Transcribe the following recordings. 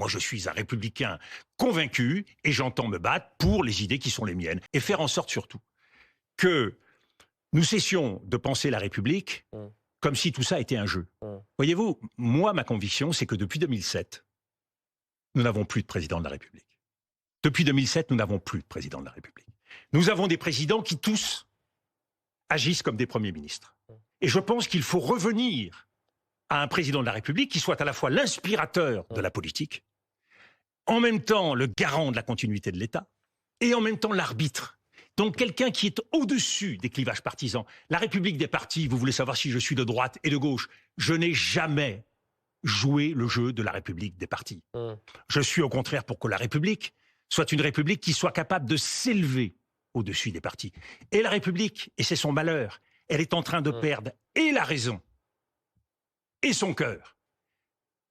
Moi, je suis un républicain convaincu et j'entends me battre pour les idées qui sont les miennes. Et faire en sorte surtout que nous cessions de penser la République comme si tout ça était un jeu. Voyez-vous, moi, ma conviction, c'est que depuis 2007, nous n'avons plus de président de la République. Depuis 2007, nous n'avons plus de président de la République. Nous avons des présidents qui tous agissent comme des premiers ministres. Et je pense qu'il faut revenir à un président de la République qui soit à la fois l'inspirateur de la politique, en même temps le garant de la continuité de l'État, et en même temps l'arbitre. Donc quelqu'un qui est au-dessus des clivages partisans. La République des partis, vous voulez savoir si je suis de droite et de gauche. Je n'ai jamais joué le jeu de la République des partis. Je suis au contraire pour que la République soit une République qui soit capable de s'élever au-dessus des partis. Et la République, et c'est son malheur, elle est en train de perdre et la raison et son cœur.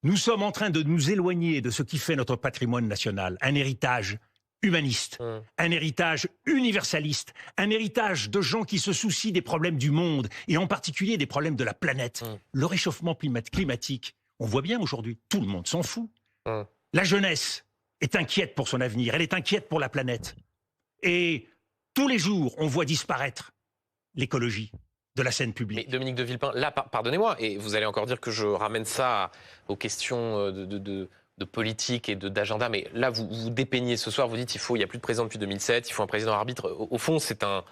Nous sommes en train de nous éloigner de ce qui fait notre patrimoine national, un héritage humaniste, un héritage universaliste, un héritage de gens qui se soucient des problèmes du monde, et en particulier des problèmes de la planète. Le réchauffement climatique, on voit bien aujourd'hui, tout le monde s'en fout. La jeunesse est inquiète pour son avenir, elle est inquiète pour la planète. Et tous les jours, on voit disparaître l'écologie de la scène publique. Mais Dominique de Villepin, là, pardonnez-moi, et vous allez encore dire que je ramène ça aux questions de politique et d'agenda, mais là, vous dépeignez ce soir, vous dites il n'y a plus de président depuis 2007, il faut un président arbitre. Au fond, c'est un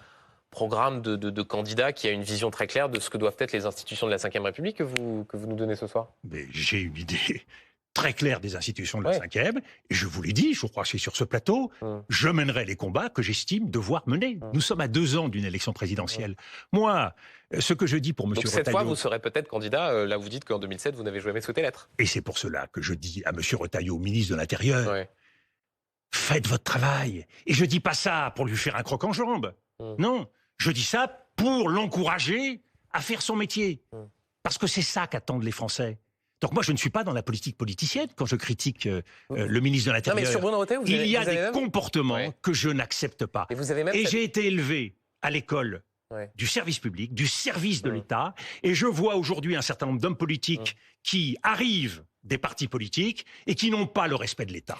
programme de candidats qui a une vision très claire de ce que doivent être les institutions de la Ve République que vous nous donnez ce soir. Mais j'ai une idée très claire des institutions de la Ve, et je vous l'ai dit, je crois que c'est sur ce plateau, je mènerai les combats que j'estime devoir mener. Nous sommes à 2 ans d'une élection présidentielle. Moi, ce que je dis pour M. Retailleau... Donc cette fois, vous serez peut-être candidat, là vous dites qu'en 2007, vous n'avez jamais souhaité l'être. Et c'est pour cela que je dis à M. Retailleau, ministre de l'Intérieur, faites votre travail. Et je dis pas ça pour lui faire un croc en jambe. Non, je dis ça pour l'encourager à faire son métier. Parce que c'est ça qu'attendent les Français. Donc moi, je ne suis pas dans la politique politicienne quand je critique le ministre de l'Intérieur. Non, mais sur Bruno Retailleau, il y a des comportements que je n'accepte pas. Et j'ai été élevé à l'école du service public, du service de l'État, et je vois aujourd'hui un certain nombre d'hommes politiques qui arrivent des partis politiques et qui n'ont pas le respect de l'État.